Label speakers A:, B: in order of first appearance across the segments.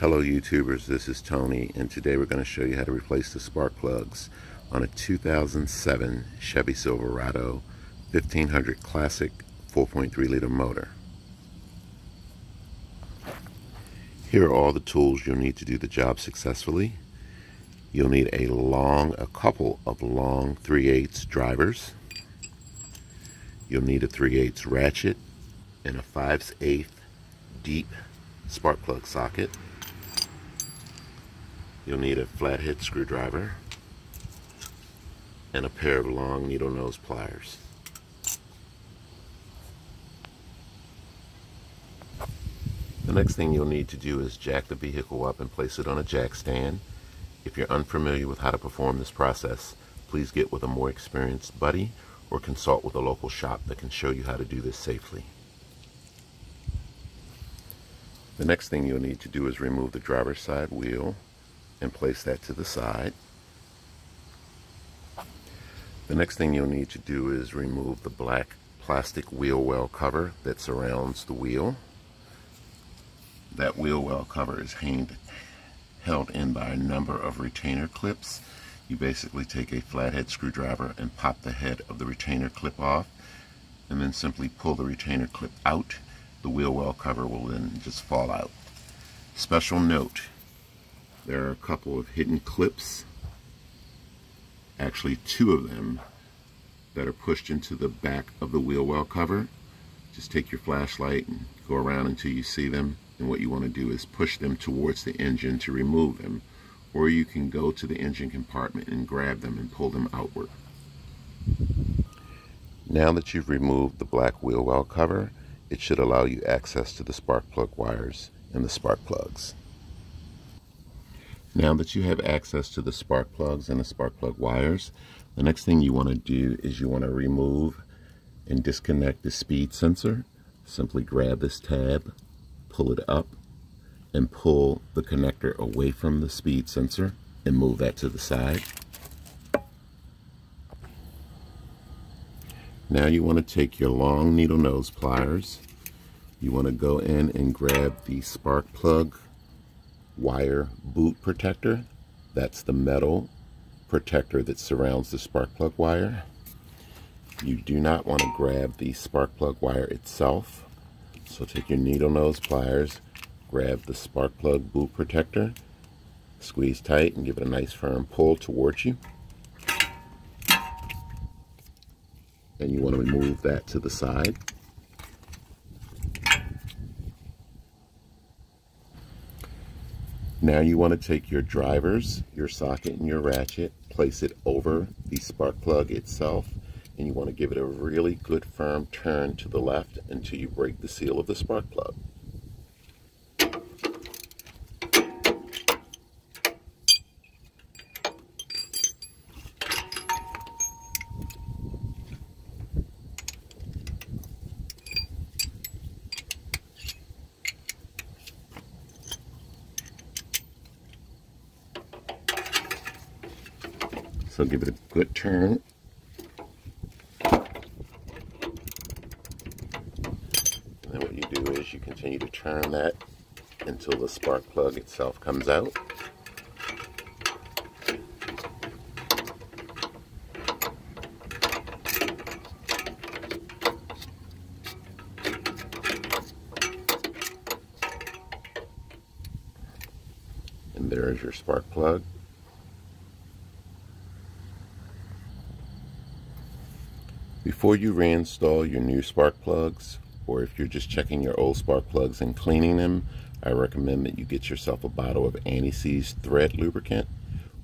A: Hello YouTubers, this is Tony, and today we're going to show you how to replace the spark plugs on a 2007 Chevy Silverado 1500 Classic 4.3 liter motor. Here are all the tools you'll need to do the job successfully. You'll need a couple of long 3/8 drivers. You'll need a 3/8 ratchet and a 5/8 deep spark plug socket. You'll need a flathead screwdriver and a pair of long needle nose pliers. The next thing you'll need to do is jack the vehicle up and place it on a jack stand. If you're unfamiliar with how to perform this process, please get with a more experienced buddy or consult with a local shop that can show you how to do this safely. The next thing you'll need to do is remove the driver's side wheel and place that to the side. The next thing you'll need to do is remove the black plastic wheel well cover that surrounds the wheel. That wheel well cover is held in by a number of retainer clips. You basically take a flathead screwdriver and pop the head of the retainer clip off, and then simply pull the retainer clip out. The wheel well cover will then just fall out. Special note, there are a couple of hidden clips, actually two of them, that are pushed into the back of the wheel well cover. Just take your flashlight and go around until you see them, and what you want to do is push them towards the engine to remove them, or you can go to the engine compartment and grab them and pull them outward. Now that you've removed the black wheel well cover, it should allow you access to the spark plug wires and the spark plugs. Now that you have access to the spark plugs and the spark plug wires, the next thing you want to do is you want to remove and disconnect the speed sensor. Simply grab this tab, pull it up, and pull the connector away from the speed sensor and move that to the side. Now you want to take your long needle nose pliers. You want to go in and grab the spark plug wire boot protector. That's the metal protector that surrounds the spark plug wire. You do not want to grab the spark plug wire itself. So take your needle nose pliers, grab the spark plug boot protector, squeeze tight and give it a nice firm pull towards you. And you want to remove that to the side. Now you want to take your drivers, your socket, and your ratchet, place it over the spark plug itself, and you want to give it a really good firm turn to the left until you break the seal of the spark plug. So give it a good turn. And then what you do is you continue to turn that until the spark plug itself comes out. And there is your spark plug. Before you reinstall your new spark plugs, or if you're just checking your old spark plugs and cleaning them, I recommend that you get yourself a bottle of anti-seize thread lubricant.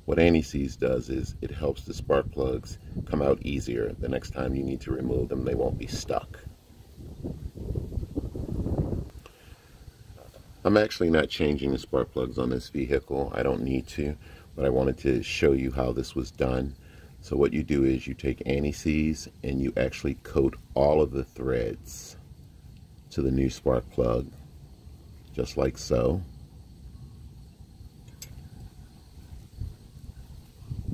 A: What anti-seize does is it helps the spark plugs come out easier. The next time you need to remove them, they won't be stuck. I'm actually not changing the spark plugs on this vehicle. I don't need to, but I wanted to show you how this was done. So what you do is you take anti-seize and you actually coat all of the threads to the new spark plug, just like so.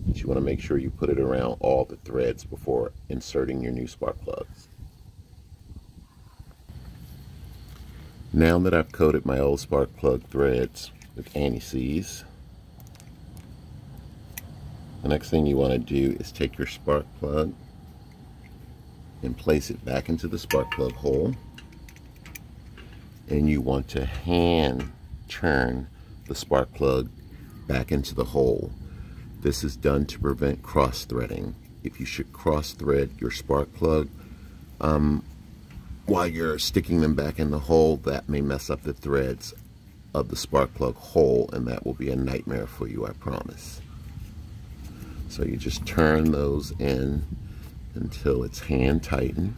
A: But you want to make sure you put it around all the threads before inserting your new spark plugs. Now that I've coated my old spark plug threads like Annie sees. The next thing you want to do is take your spark plug and place it back into the spark plug hole. And you want to hand turn the spark plug back into the hole. This is done to prevent cross threading. If you should cross thread your spark plug while you're sticking them back in the hole, that may mess up the threads of the spark plug hole, and that will be a nightmare for you, I promise. So you just turn those in until it's hand tightened.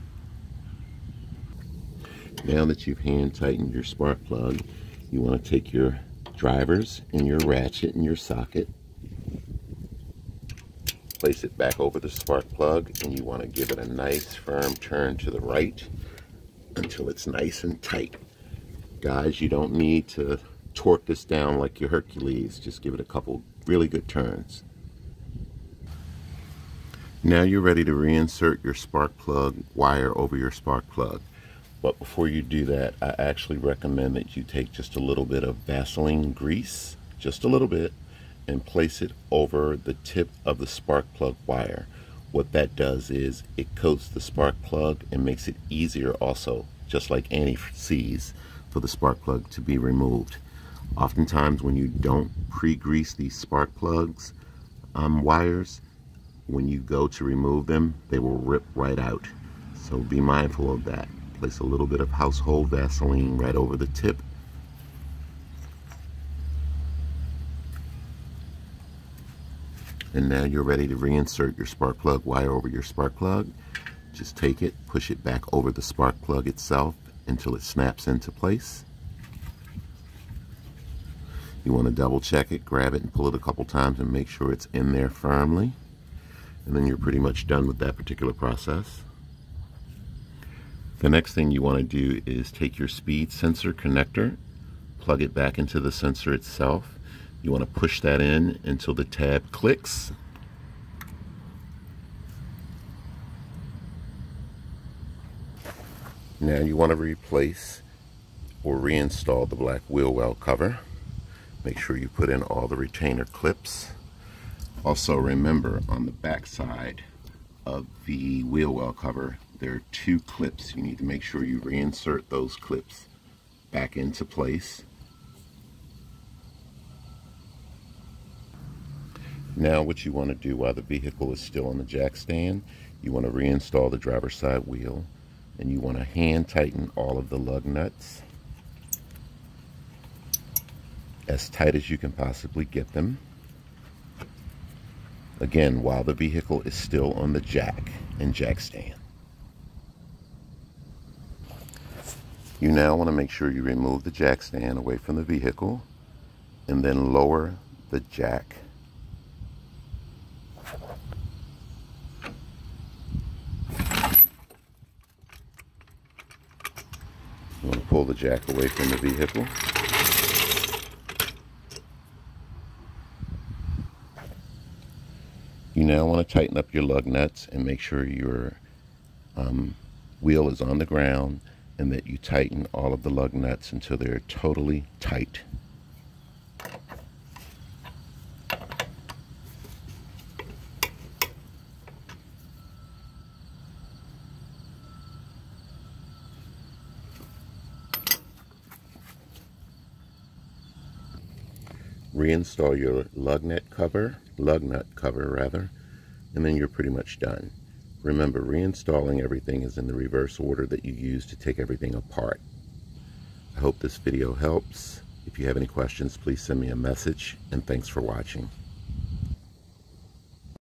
A: Now that you've hand tightened your spark plug, you want to take your drivers and your ratchet and your socket, place it back over the spark plug, and you want to give it a nice firm turn to the right until it's nice and tight. Guys, you don't need to torque this down like your Hercules. Just give it a couple really good turns. Now you're ready to reinsert your spark plug wire over your spark plug. But before you do that, I actually recommend that you take just a little bit of Vaseline grease, just a little bit, and place it over the tip of the spark plug wire. What that does is it coats the spark plug and makes it easier also, just like Annie sees, for the spark plug to be removed. Oftentimes when you don't pre-grease these spark plugs wires, when you go to remove them, they will rip right out. So be mindful of that. Place a little bit of household Vaseline right over the tip. And now you're ready to reinsert your spark plug wire over your spark plug. Just take it, push it back over the spark plug itself until it snaps into place. You want to double check it, grab it and pull it a couple times and make sure it's in there firmly. And then you're pretty much done with that particular process. The next thing you want to do is take your speed sensor connector, plug it back into the sensor itself. You want to push that in until the tab clicks. Now you want to replace or reinstall the black wheel well cover. Make sure you put in all the retainer clips. Also remember, on the back side of the wheel well cover, there are two clips. You need to make sure you reinsert those clips back into place. Now what you want to do while the vehicle is still on the jack stand, you want to reinstall the driver's side wheel, and you want to hand tighten all of the lug nuts as tight as you can possibly get them. Again, while the vehicle is still on the jack and jack stand. You now want to make sure you remove the jack stand away from the vehicle and then lower the jack. You want to pull the jack away from the vehicle. You now want to tighten up your lug nuts and make sure your wheel is on the ground and that you tighten all of the lug nuts until they're totally tight. Reinstall your lug nut cover, and then you're pretty much done. Remember, reinstalling everything is in the reverse order that you use to take everything apart. I hope this video helps. If you have any questions, please send me a message, and thanks for watching.